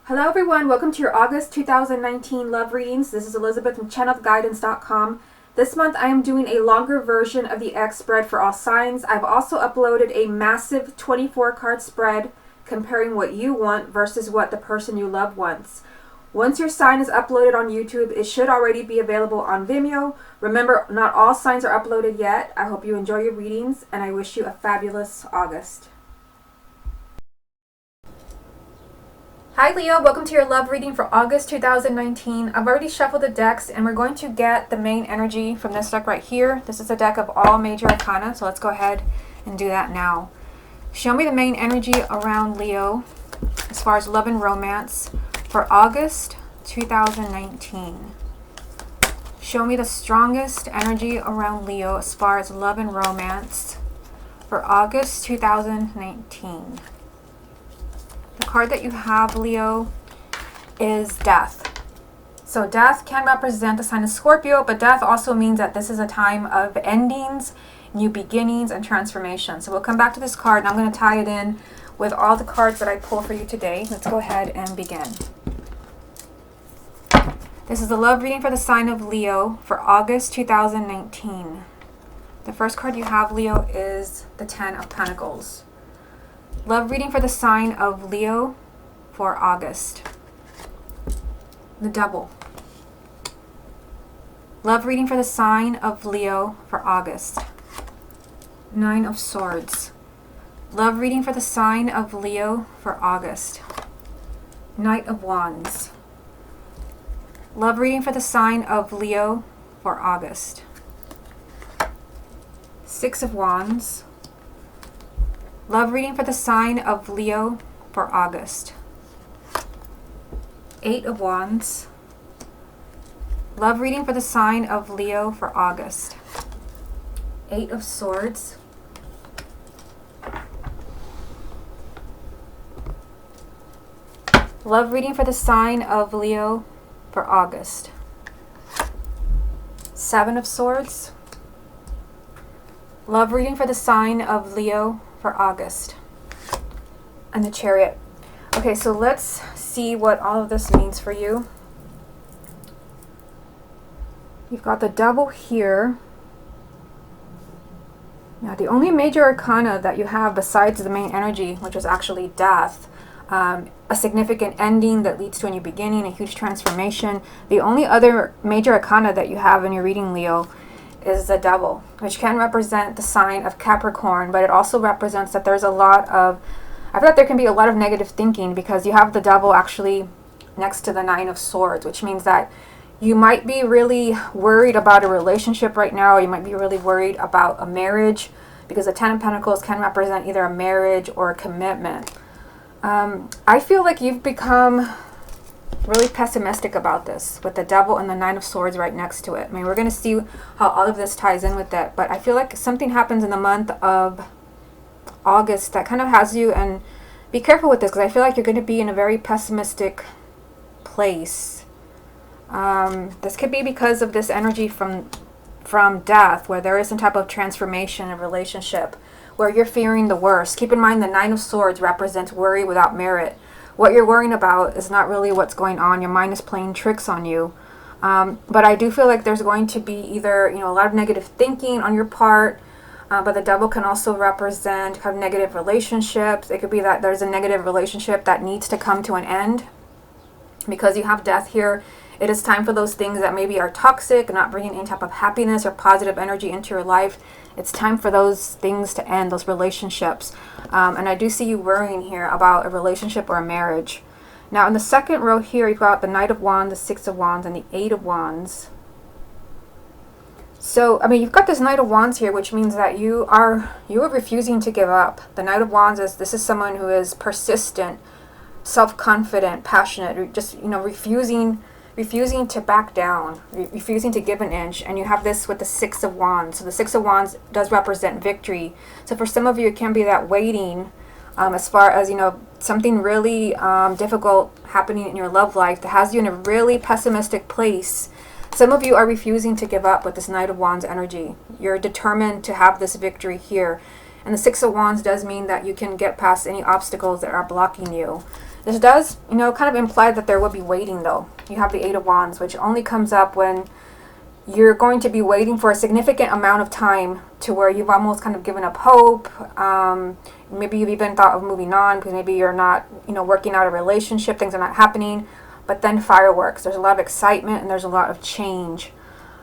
Hello everyone, welcome to your August 2019 love readings. This is Elizabeth from channelguidance.com. This month I am doing a longer version of the X spread for all signs. I've also uploaded a massive 24 card spread comparing what you want versus what the person you love wants. Once your sign is uploaded on YouTube, it should already be available on Vimeo. Remember, not all signs are uploaded yet. I hope you enjoy your readings and I wish you a fabulous August. Hi Leo, welcome to your love reading for August 2019. I've already shuffled the decks and we're going to get the main energy from this deck right here. This is a deck of all major arcana, so let's go ahead and do that now. Show me the main energy around Leo as far as love and romance for August 2019. Show me the strongest energy around Leo as far as love and romance for August 2019. The card that you have, Leo, is Death. So Death can represent the sign of Scorpio, but Death also means that this is a time of endings, new beginnings, and transformation. So we'll come back to this card, and I'm going to tie it in with all the cards that I pull for you today. Let's go ahead and begin. This is the love reading for the sign of Leo for August 2019. The first card you have, Leo, is the Ten of Pentacles. Love reading for the sign of Leo for August. The Devil. Love reading for the sign of Leo for August. Nine of Swords. Love reading for the sign of Leo for August. Knight of Wands. Love reading for the sign of Leo for August. Six of Wands. Love reading for the sign of Leo for August. Eight of Wands. Love reading for the sign of Leo for August. Eight of Swords. Love reading for the sign of Leo for August. Seven of Swords. Love reading for the sign of Leo for August. And the Chariot. Okay, so let's see what all of this means for you. You've got the Devil here. Now, the only major arcana that you have besides the main energy, which is actually Death, a significant ending that leads to a new beginning, a huge transformation. The only other major arcana that you have in your reading, Leo, is the Devil, which can represent the sign of Capricorn, but it also represents that there's a lot of, I feel like there can be a lot of negative thinking because you have the Devil actually next to the Nine of Swords, which means that you might be really worried about a relationship right now. You might be really worried about a marriage because the Ten of Pentacles can represent either a marriage or a commitment. I feel like you've become really pessimistic about this with the Devil and the Nine of Swords right next to it. I mean, we're going to see how all of this ties in with it, but I feel like something happens in the month of August that kind of has you, and be careful with this because I feel like you're going to be in a very pessimistic place. This could be because of this energy from Death, where there is some type of transformation in a relationship where you're fearing the worst. Keep in mind the Nine of Swords represents worry without merit. What you're worrying about is not really what's going on. Your mind is playing tricks on you. But I do feel like there's going to be either, a lot of negative thinking on your part, but the Devil can also represent kind of negative relationships. It could be that there's a negative relationship that needs to come to an end. Because you have Death here, it is time for those things that maybe are toxic, not bringing any type of happiness or positive energy into your life. It's time for those things to end, those relationships. And I do see you worrying here about a relationship or a marriage. Now, in the second row here, you've got the Knight of Wands, the Six of Wands, and the Eight of Wands. So, I mean, you've got this Knight of Wands here, which means that you are refusing to give up. The Knight of Wands this is someone who is persistent, self-confident, passionate, just, refusing to back down, refusing to give an inch. And you have this with the Six of Wands. So the Six of Wands does represent victory. So for some of you, it can be that waiting as far as, something really difficult happening in your love life that has you in a really pessimistic place. Some of you are refusing to give up with this Knight of Wands energy. You're determined to have this victory here. And the Six of Wands does mean that you can get past any obstacles that are blocking you. This does, kind of imply that there will be waiting though. You have the Eight of Wands, which only comes up when you're going to be waiting for a significant amount of time to where you've almost kind of given up hope. Maybe you've even thought of moving on because maybe you're not, working out a relationship, things are not happening. But then fireworks, there's a lot of excitement and there's a lot of change.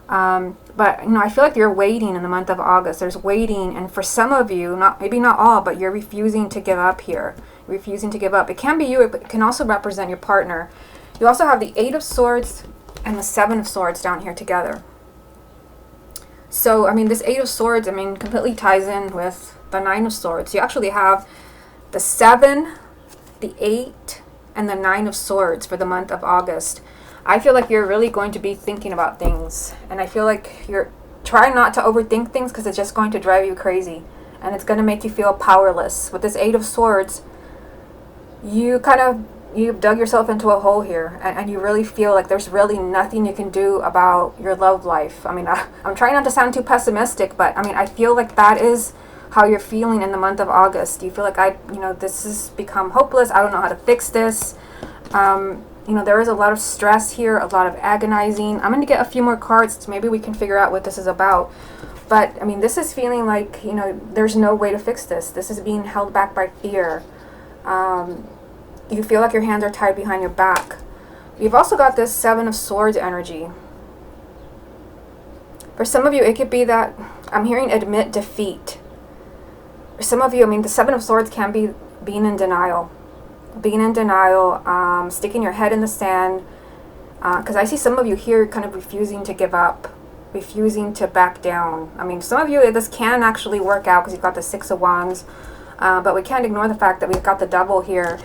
But I feel like you're waiting in the month of August. There's waiting, and for some of you, maybe not all, but you're refusing to give up here. Refusing to give up. It can be you, but it can also represent your partner. You also have the Eight of Swords and the Seven of Swords down here together. So, this Eight of Swords, completely ties in with the Nine of Swords. You actually have the 7, the 8, and the 9 of Swords for the month of August. I feel like you're really going to be thinking about things. And I feel like you're trying not to overthink things because it's just going to drive you crazy. And it's going to make you feel powerless. With this Eight of Swords, you've dug yourself into a hole here, and you really feel like there's really nothing you can do about your love life. I'm trying not to sound too pessimistic, but I feel like that is how you're feeling in the month of August. You feel like this has become hopeless. I don't know how to fix this. There is a lot of stress here, a lot of agonizing. I'm going to get a few more cards so maybe we can figure out what this is about. But this is feeling like, there's no way to fix this. This is being held back by fear. You feel like your hands are tied behind your back. You've also got this Seven of Swords energy. For some of you, it could be that I'm hearing admit defeat. For some of you, the Seven of Swords can be being in denial. Being in denial, sticking your head in the sand. Because I see some of you here kind of refusing to give up. Refusing to back down. Some of you, this can actually work out because you've got the Six of Wands. But we can't ignore the fact that we've got the Devil here.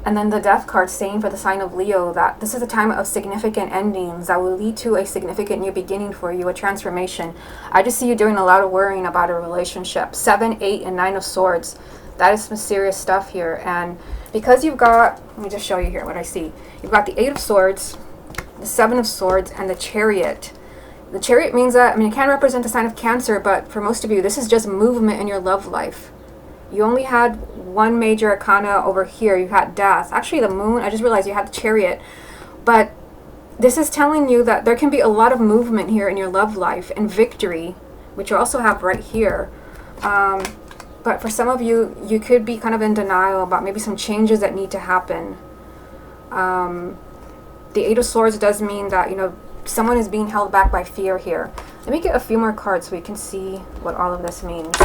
And then the Death card saying for the sign of Leo that this is a time of significant endings that will lead to a significant new beginning for you, a transformation. I just see you doing a lot of worrying about a relationship. 7, 8, and 9 of Swords. That is some serious stuff here. And because you've got, let me just show you here what I see. You've got the 8 of Swords, the 7 of Swords, and the Chariot. The Chariot means that, it can represent the sign of Cancer, but for most of you, this is just movement in your love life. You only had one major arcana over here. You had Death. Actually, the Moon. I just realized you had the Chariot. But this is telling you that there can be a lot of movement here in your love life and victory, which you also have right here. But for some of you, you could be kind of in denial about maybe some changes that need to happen. The Eight of Swords does mean that, someone is being held back by fear here. Let me get a few more cards so we can see what all of this means.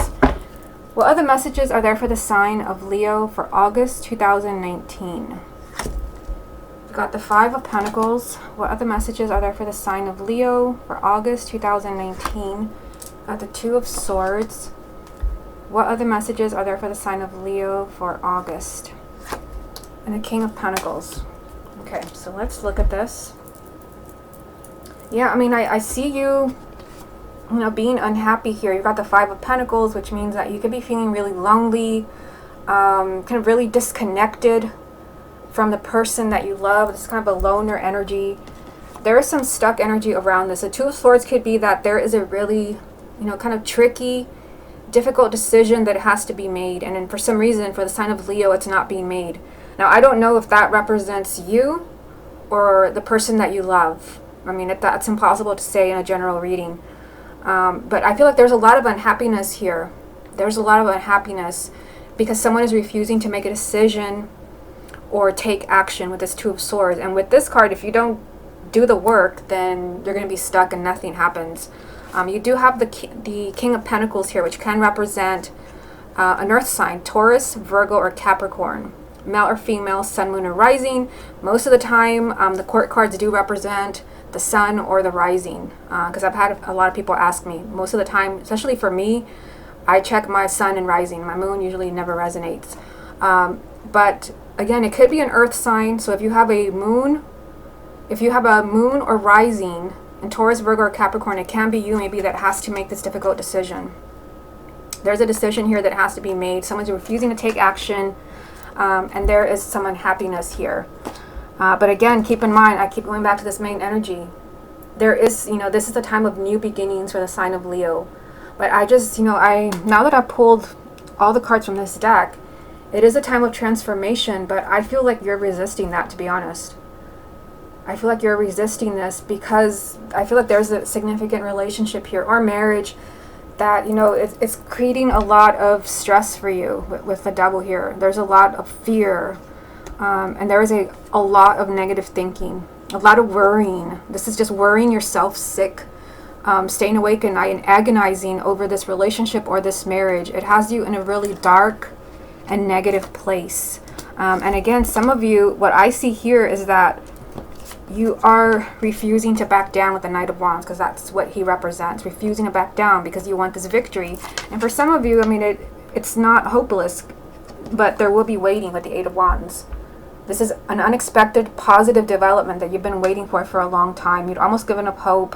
What other messages are there for the sign of Leo for August 2019? We've got the 5 of Pentacles. What other messages are there for the sign of Leo for August 2019? Got the 2 of Swords. What other messages are there for the sign of Leo for August? And the King of Pentacles. Okay, so let's look at this. Yeah, I see you being unhappy here. You've got the 5 of Pentacles, which means that you could be feeling really lonely, kind of really disconnected from the person that you love. It's kind of a loner energy. There is some stuck energy around this. The 2 of Swords could be that there is a really, kind of tricky, difficult decision that has to be made. And then for some reason, for the sign of Leo, it's not being made. Now, I don't know if that represents you or the person that you love. That's impossible to say in a general reading. But I feel like there's a lot of unhappiness here. There's a lot of unhappiness because someone is refusing to make a decision or take action with this 2 of Swords. And with this card, if you don't do the work, then you're going to be stuck and nothing happens. You do have the King of Pentacles here, which can represent an earth sign, Taurus, Virgo, or Capricorn. Male or female, sun, moon, or rising. Most of the time, the court cards do represent the sun or the rising, because I've had a lot of people ask me. Most of the time, especially for me, I check my sun and rising. My moon usually never resonates. But again, it could be an earth sign. So if you have a moon or rising in Taurus, Virgo, or Capricorn, it can be you maybe that has to make this difficult decision. There's a decision here that has to be made. Someone's refusing to take action, and there is some unhappiness here. But again, keep in mind, I keep going back to this main energy. There is, this is a time of new beginnings for the sign of Leo. But I just, now that I've pulled all the cards from this deck, It is a time of transformation, but I feel like you're resisting that, to be honest. I feel like you're resisting this because I feel like there's a significant relationship here or marriage that, you know, it's creating a lot of stress for you with the Devil here. There's a lot of fear, and there is a lot of negative thinking, a lot of worrying. This is just worrying yourself sick, staying awake at night and agonizing over this relationship or this marriage. It has you in a really dark and negative place. And again, some of you, what I see here is that you are refusing to back down with the Knight of Wands, because that's what he represents, refusing to back down because you want this victory. And for some of you, I mean, it's not hopeless, but there will be waiting with the Eight of Wands. This is an unexpected positive development that you've been waiting for a long time. You'd almost given up hope.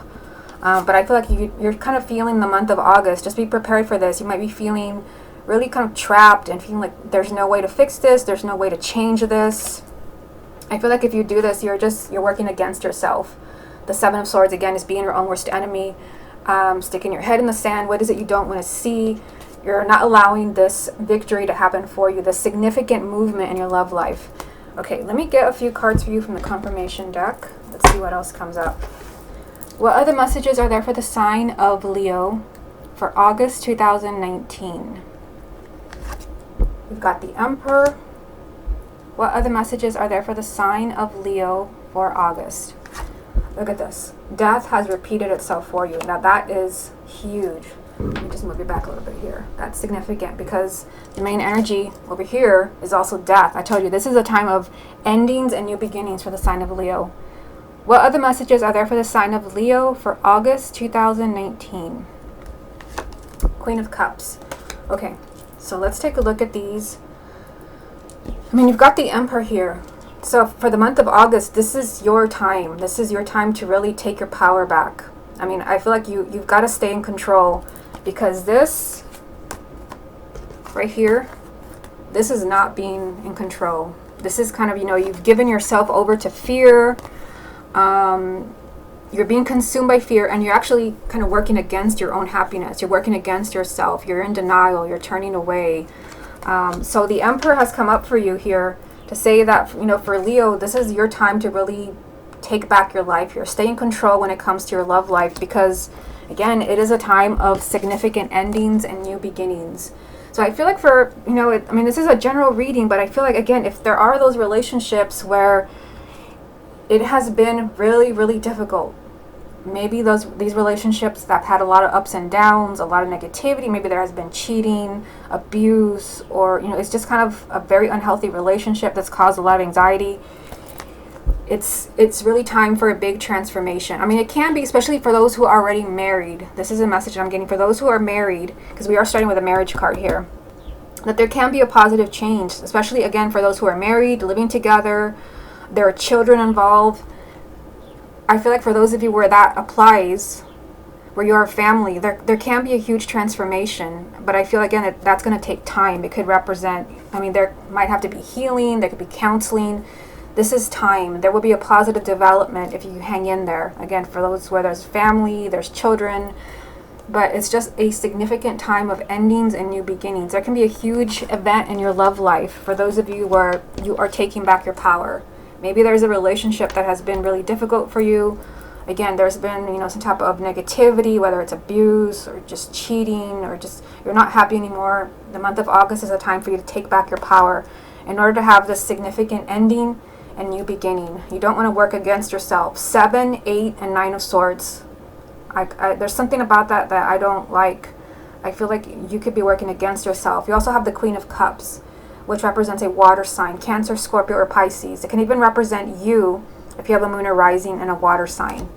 But I feel like you're kind of feeling the month of August. Just be prepared for this. You might be feeling really kind of trapped and feeling like there's no way to fix this. There's no way to change this. I feel like if you do this, you're working against yourself. The Seven of Swords, again, is being your own worst enemy. Sticking your head in the sand. What is it you don't want to see? You're not allowing this victory to happen for you. This significant movement in your love life. Okay, let me get a few cards for you from the confirmation deck. Let's see what else comes up. What other messages are there for the sign of Leo for August 2019? We've got the Emperor. What other messages are there for the sign of Leo for August? Look at this. Death has repeated itself for you. Now that is huge. Let me just move you back a little bit here. That's significant because the main energy over here is also death. I told you, this is a time of endings and new beginnings for the sign of Leo. What other messages are there for the sign of Leo for August 2019? Queen of Cups. Okay, so let's take a look at these. I mean, you've got the Emperor here. So for the month of August, this is your time. This is your time to really take your power back. I mean, I feel like you've got to stay in control, because this right here, this is not being in control. This is kind of, you know, you've given yourself over to fear. You're being consumed by fear, and you're actually kind of working against your own happiness. You're working against yourself. You're in denial. You're turning away. So the Emperor has come up for you here to say that, you know, for Leo, this is your time to really take back your life here. Stay in control when it comes to your love life, because, again, it is a time of significant endings and new beginnings. So I feel like for, you know, I mean, this is a general reading, but I feel like, again, if there are those relationships where it has been really, really difficult, maybe these relationships that have had a lot of ups and downs, a lot of negativity, maybe there has been cheating, abuse, or, you know, it's just kind of a very unhealthy relationship that's caused a lot of anxiety. It's really time for a big transformation. I mean, it can be, especially for those who are already married. This is a message I'm getting for those who are married, because we are starting with a marriage card here, that there can be a positive change, especially, again, for those who are married, living together, there are children involved. I feel like for those of you where that applies, where you're a family, there can be a huge transformation. But I feel, again, that's going to take time. It could represent, I mean, there might have to be healing, there could be counseling. This is time. There will be a positive development if you hang in there. Again, for those where there's family, there's children. But it's just a significant time of endings and new beginnings. There can be a huge event in your love life for those of you where you are taking back your power. Maybe there's a relationship that has been really difficult for you. Again, there's been, you know, some type of negativity, whether it's abuse or just cheating or just you're not happy anymore. The month of August is a time for you to take back your power in order to have this significant ending and new beginning. You don't want to work against yourself. 7, 8, and 9 of Swords. There's something about that I don't like. I feel like you could be working against yourself. You also have the Queen of Cups, which represents a water sign, Cancer, Scorpio, or Pisces. It can even represent you if you have a moon or rising in a water sign.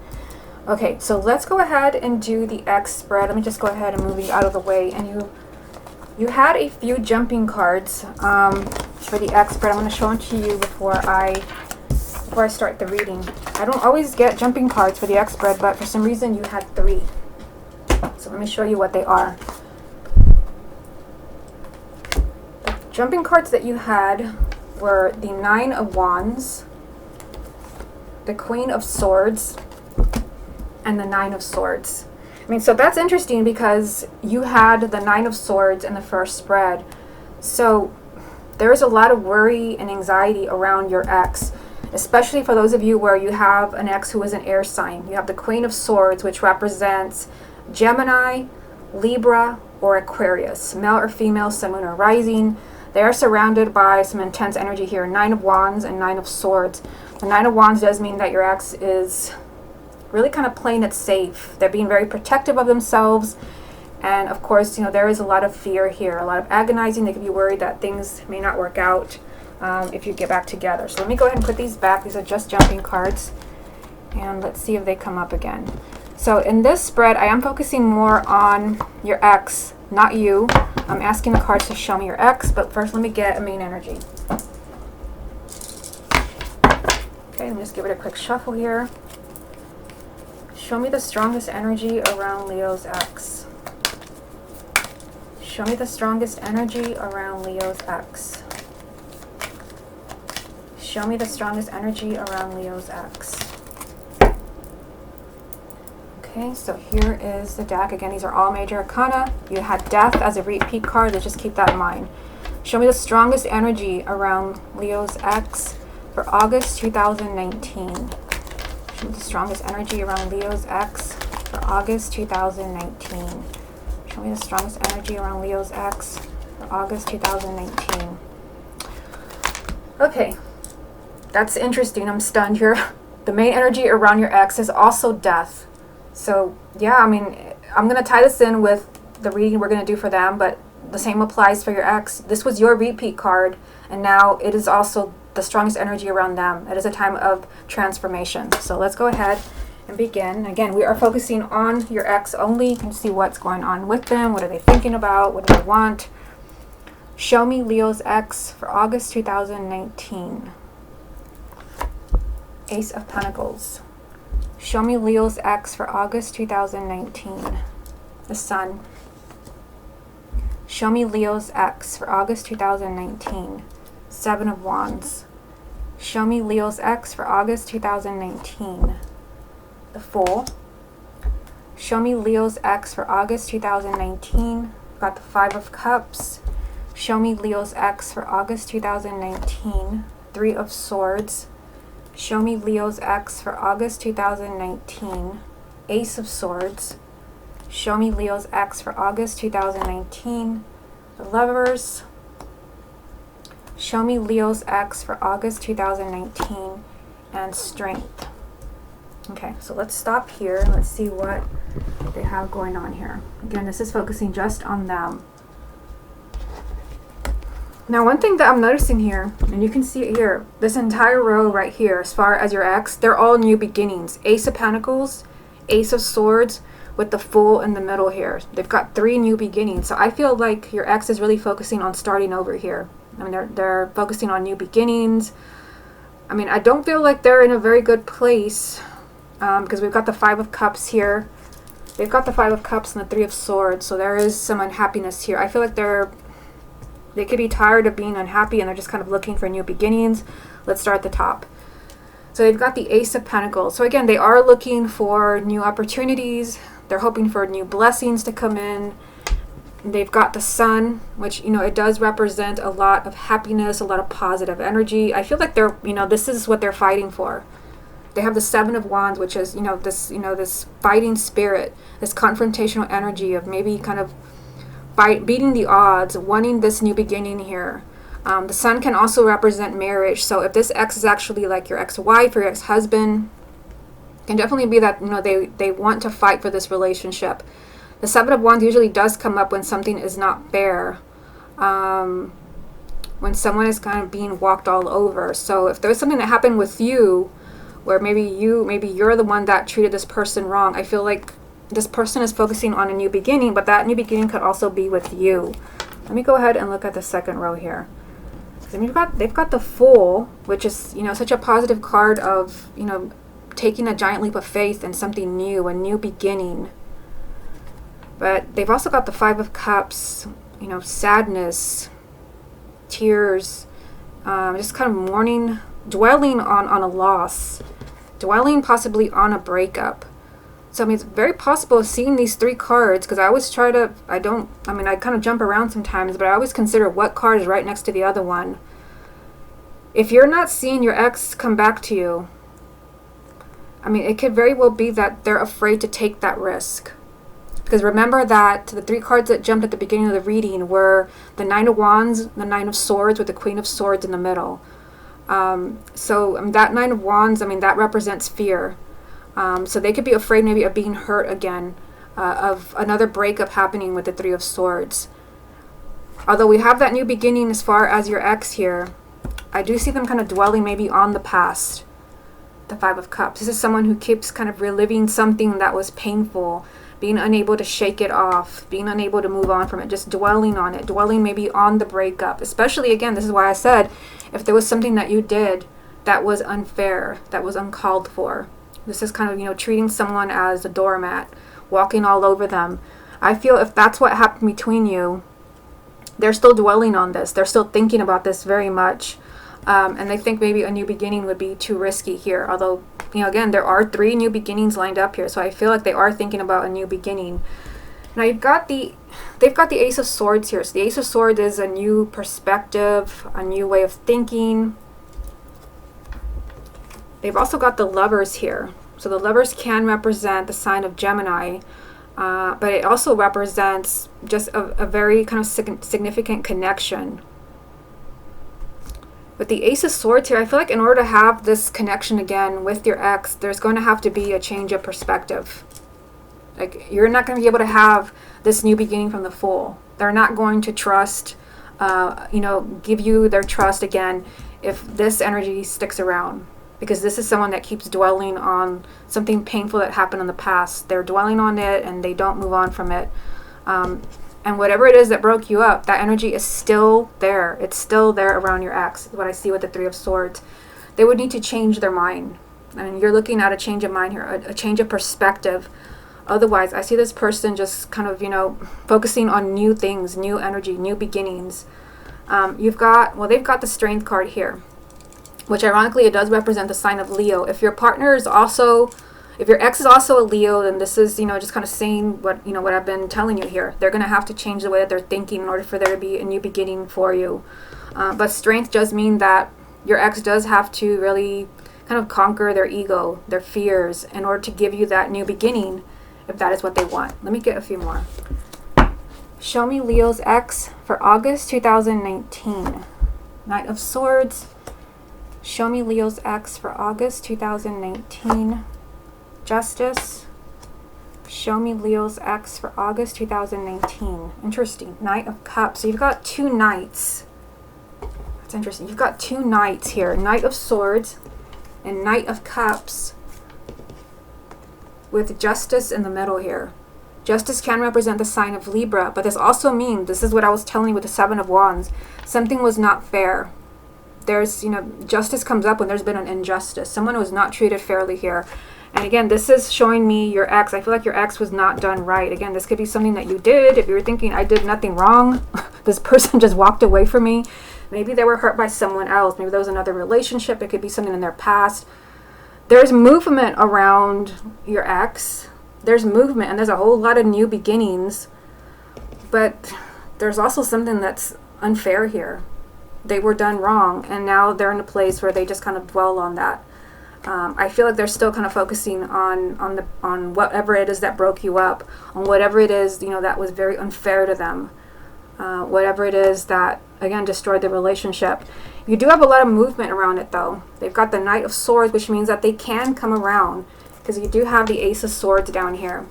Okay, so let's go ahead and do the X spread. Let me just go ahead and move you out of the way. And you had a few jumping cards for the X spread. I'm going to show them to you before I start the reading. I don't always get jumping cards for the X spread, but for some reason you had 3. So let me show you what they are. Jumping cards that you had were the 9 of Wands, the Queen of Swords, and the 9 of Swords. I mean, so that's interesting because you had the 9 of Swords in the first spread. So there is a lot of worry and anxiety around your ex, especially for those of you where you have an ex who is an air sign. You have the Queen of Swords, which represents Gemini, Libra, or Aquarius, male or female, sun, moon, or rising. They are surrounded by some intense energy here. Nine of Wands and Nine of Swords. The Nine of Wands does mean that your ex is really kind of playing it safe. They're being very protective of themselves. And of course, there is a lot of fear here, a lot of agonizing. They could be worried that things may not work out if you get back together. So let me go ahead and put these back. These are just jumping cards. And let's see if they come up again. So in this spread, I am focusing more on your ex, not you. I'm asking the cards to show me your ex, but first let me get a main energy. Okay, let me just give it a quick shuffle here. Show me the strongest energy around Leo's ex. Show me the strongest energy around Leo's ex. Show me the strongest energy around Leo's ex. Okay, so here is the deck. Again, these are all major arcana. You had Death as a repeat card, so just keep that in mind. Show me the strongest energy around Leo's ex for August 2019. Show me the strongest energy around Leo's ex for August 2019. Show me the strongest energy around Leo's ex for August 2019. Okay, that's interesting. I'm stunned here. The main energy around your ex is also Death. So yeah, I mean, I'm going to tie this in with the reading we're going to do for them, but the same applies for your ex. This was your repeat card, and now it is also the strongest energy around them. It is a time of transformation. So let's go ahead and begin. Again, we are focusing on your ex only. You can see what's going on with them. What are they thinking about? What do they want? Show me Leo's ex for August 2019. Ace of Pentacles. Show me Leo's ex for August 2019. The Sun. Show me Leo's ex for August 2019. Seven of Wands. Show me Leo's ex for August 2019. The Fool. Show me Leo's ex for August 2019. Got the Five of Cups. Show me Leo's ex for August 2019. Three of Swords. Show me Leo's ex for August 2019. Ace of Swords. Show me Leo's ex for August 2019. The Lovers. Show me Leo's ex for August 2019. And Strength. Okay, so let's stop here. Let's see what they have going on here. Again, this is focusing just on them. Now, one thing that I'm noticing here, and you can see it here, this entire row right here, as far as your ex, they're all new beginnings. Ace of Pentacles, Ace of Swords, with the Fool in the middle here. They've got three new beginnings. So I feel like your ex is really focusing on starting over here. I mean, they're focusing on new beginnings. I mean, I don't feel like they're in a very good place because we've got the Five of Cups here. They've got the Five of Cups and the Three of Swords, so there is some unhappiness here. I feel like they could be tired of being unhappy and they're just kind of looking for new beginnings. Let's start at the top. So they've got the Ace of Pentacles. So again, they are looking for new opportunities. They're hoping for new blessings to come in. They've got the Sun, which, it does represent a lot of happiness, a lot of positive energy. I feel like they're, this is what they're fighting for. They have the Seven of Wands, which is, this fighting spirit, this confrontational energy of maybe kind of beating the odds, wanting this new beginning here. The Sun can also represent marriage. So if this ex is actually like your ex-wife or your ex-husband, it can definitely be that they want to fight for this relationship. The Seven of Wands usually does come up when something is not fair, when someone is kind of being walked all over. So if there's something that happened with you, where maybe you're the one that treated this person wrong, I feel like this person is focusing on a new beginning, but that new beginning could also be with you. Let me go ahead and look at the second row here. They've got the Fool, which is such a positive card of taking a giant leap of faith in something new, a new beginning. But they've also got the Five of Cups, sadness, tears, just kind of mourning, dwelling on a loss, dwelling possibly on a breakup. So, I mean, it's very possible seeing these 3 cards, because I always try to, I kind of jump around sometimes, but I always consider what card is right next to the other one. If you're not seeing your ex come back to you, I mean, it could very well be that they're afraid to take that risk. Because remember that the 3 cards that jumped at the beginning of the reading were the 9 of Wands, the 9 of Swords, with the Queen of Swords in the middle. That 9 of Wands, I mean, that represents fear. So they could be afraid maybe of being hurt again, of another breakup happening with the 3 of Swords. Although we have that new beginning as far as your ex here, I do see them kind of dwelling maybe on the past. The 5 of Cups. This is someone who keeps kind of reliving something that was painful, being unable to shake it off, being unable to move on from it, just dwelling on it, dwelling maybe on the breakup. Especially, again, this is why I said, if there was something that you did that was unfair, that was uncalled for. This is kind of, treating someone as a doormat, walking all over them. I feel if that's what happened between you, they're still dwelling on this. They're still thinking about this very much. And they think maybe a new beginning would be too risky here. Although, again, there are 3 new beginnings lined up here. So I feel like they are thinking about a new beginning. Now they've got the Ace of Swords here. So the Ace of Swords is a new perspective, a new way of thinking. They've also got the Lovers here. So the Lovers can represent the sign of Gemini. But it also represents just a very kind of significant connection. With the Ace of Swords here, I feel like in order to have this connection again with your ex, there's going to have to be a change of perspective. Like, you're not going to be able to have this new beginning from the Fool. They're not going to trust, give you their trust again if this energy sticks around. Because this is someone that keeps dwelling on something painful that happened in the past. They're dwelling on it and they don't move on from it. And whatever it is that broke you up, that energy is still there. It's still there around your ex, what I see with the 3 of Swords. They would need to change their mind. I mean, you're looking at a change of mind here, a change of perspective. Otherwise, I see this person just kind of, focusing on new things, new energy, new beginnings. They've got the Strength card here, which ironically, it does represent the sign of Leo. If your partner is also... If your ex is also a Leo, then this is, just kind of saying what I've been telling you here. They're going to have to change the way that they're thinking in order for there to be a new beginning for you. But Strength does mean that your ex does have to really kind of conquer their ego, their fears, in order to give you that new beginning, if that is what they want. Let me get a few more. Show me Leo's ex for August 2019. Knight of Swords. Show me Leo's ex for August 2019. Justice. Show me Leo's ex for August 2019. Interesting. Knight of Cups. So you've got 2 knights. That's interesting. You've got 2 knights here. Knight of Swords and Knight of Cups with Justice in the middle here. Justice can represent the sign of Libra, but this also means, this is what I was telling you with the 7 of Wands, something was not fair. There's, justice comes up when there's been an injustice. Someone was not treated fairly here. And again, this is showing me your ex. I feel like your ex was not done right. Again, this could be something that you did. If you were thinking, I did nothing wrong, this person just walked away from me. Maybe they were hurt by someone else. Maybe there was another relationship. It could be something in their past. There's movement around your ex. There's movement, and there's a whole lot of new beginnings. But there's also something that's unfair here. They were done wrong, and now they're in a place where they just kind of dwell on that. I feel like they're still kind of focusing on whatever it is that broke you up, on whatever it is that was very unfair to them, whatever it is that again destroyed the relationship. You do have a lot of movement around it though. They've got the Knight of Swords, which means that they can come around, because you do have the Ace of Swords down here,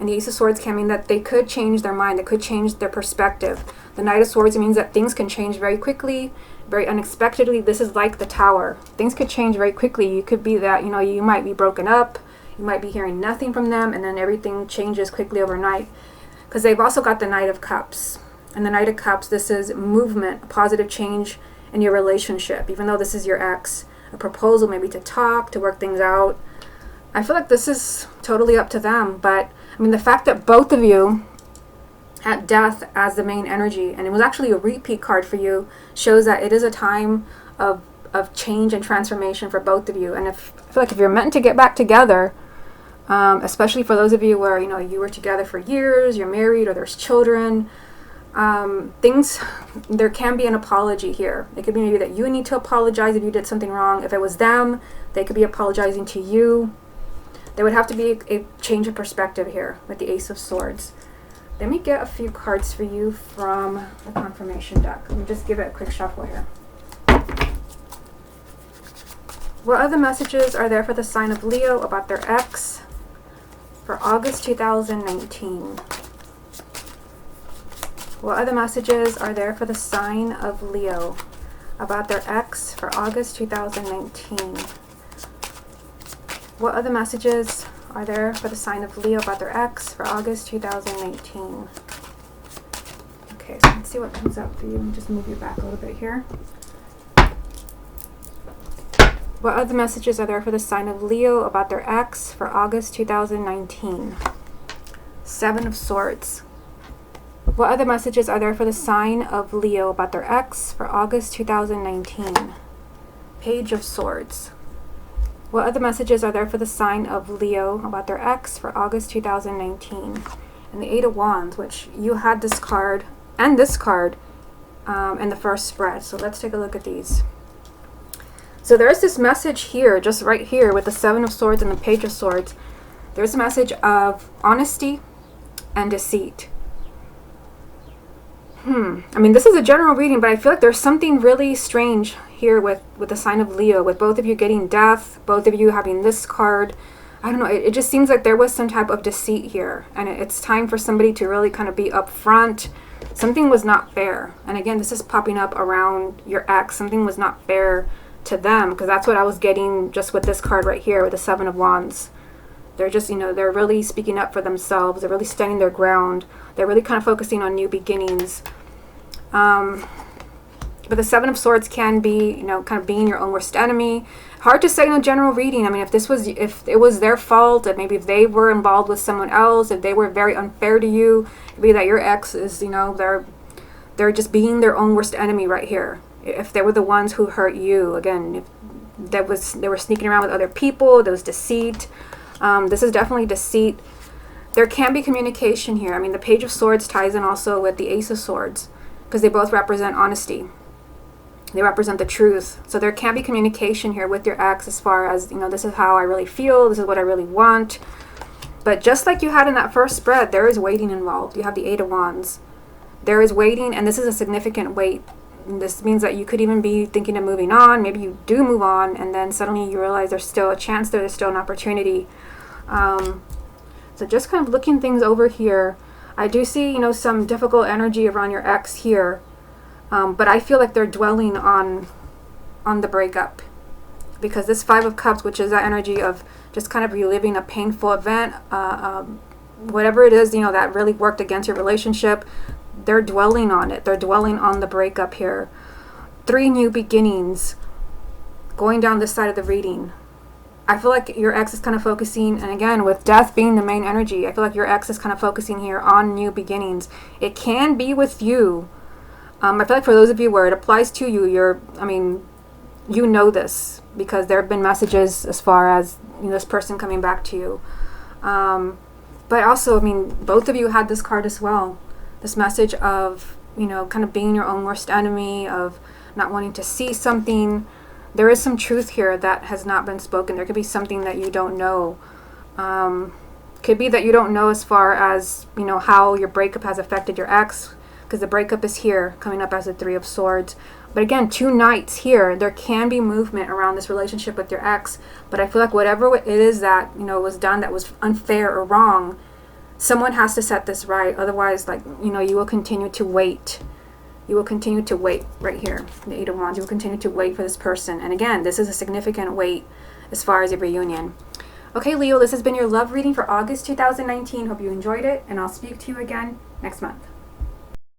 and the Ace of Swords can mean that they could change their mind, they could change their perspective. The Knight of Swords means that things can change very quickly, very unexpectedly. This is like the Tower. Things could change very quickly. You could be that, you might be broken up, you might be hearing nothing from them, and then everything changes quickly overnight. Because they've also got the Knight of Cups. And the Knight of Cups, this is movement, a positive change in your relationship. Even though this is your ex, a proposal maybe to talk, to work things out. I feel like this is totally up to them. But, I mean, the fact that both of you had death as the main energy, and it was actually a repeat card for you, shows that it is a time of change and transformation for both of you. And I feel like if you're meant to get back together, especially for those of you where, you know, you were together for years, you're married, or there's children. There can be an apology here. It could be maybe that you need to apologize if you did something wrong. If it was them, they could be apologizing to you. There would have to be a change of perspective here with the Ace of Swords. Let me get a few cards for you from the confirmation deck. Let me just give it a quick shuffle here. What other messages are there for the sign of Leo about their ex for August 2019? What other messages are there for the sign of Leo about their ex for August 2019? What other messages are there for the sign of Leo about their ex for August 2019? Okay, so let's see what comes up for you. Let me just move you back a little bit here. What other messages are there for the sign of Leo about their ex for August 2019? Seven of Swords. What other messages are there for the sign of Leo about their ex for August 2019? Page of Swords. What other messages are there for the sign of Leo about their ex for August 2019? And the Eight of Wands, which you had this card and this card in the first spread. So let's take a look at these. So there's this message here, just right here with the Seven of Swords and the Page of Swords. There's a message of honesty and deceit. I mean, this is a general reading, but I feel like there's something really strange here with the sign of Leo, with both of you getting death, both of you having this card. I don't know, it just seems like there was some type of deceit here, and it's time for somebody to really kind of be upfront. Something was not fair. And again, this is popping up around your ex. Something was not fair to them, because that's what I was getting just with this card right here with the Seven of Wands. They're just, you know, they're really speaking up for themselves. They're really standing their ground. They're really kind of focusing on new beginnings. But the Seven of Swords can be, you know, kind of being your own worst enemy. Hard to say in a general reading. I mean, if it was their fault, and maybe if they were involved with someone else, if they were very unfair to you, maybe that your ex is, you know, they're just being their own worst enemy right here. If they were the ones who hurt you, again, if they were sneaking around with other people, there was deceit. This is definitely deceit. There can be communication here. I mean, the Page of Swords ties in also with the Ace of Swords, because they both represent honesty. They represent the truth. So there can be communication here with your ex as far as, you know, this is how I really feel, this is what I really want. But just like you had in that first spread, there is waiting involved. You have the Eight of Wands. There is waiting, and this is a significant wait. This means that you could even be thinking of moving on. Maybe you do move on, and then suddenly you realize there's still a chance there's still an opportunity. So just kind of looking things over here, I do see, you know, some difficult energy around your ex here. But I feel like they're dwelling on the breakup, because this Five of Cups, which is that energy of just kind of reliving a painful event, whatever it is, you know, that really worked against your relationship, they're dwelling on it. They're dwelling on the breakup here. 3 new beginnings. Going down this side of the reading, I feel like your ex is kind of focusing, and again, with death being the main energy, I feel like your ex is kind of focusing here on new beginnings. It can be with you. I feel like for those of you where it applies to you, you know this, because there have been messages as far as, you know, this person coming back to you. But also, I mean, both of you had this card as well. This message of, you know, kind of being your own worst enemy, of not wanting to see something. There is some truth here that has not been spoken. There could be something that you don't know. Could be that you don't know as far as, you know, how your breakup has affected your ex, because the breakup is here, coming up as the Three of Swords. But again, 2 knights here. There can be movement around this relationship with your ex. But I feel like whatever it is that, you know, was done that was unfair or wrong, someone has to set this right. Otherwise, like, you know, you will continue to wait. You will continue to wait right here. The Eight of Wands. You will continue to wait for this person. And again, this is a significant wait as far as a reunion. Okay, Leo, this has been your love reading for August 2019. Hope you enjoyed it, and I'll speak to you again next month.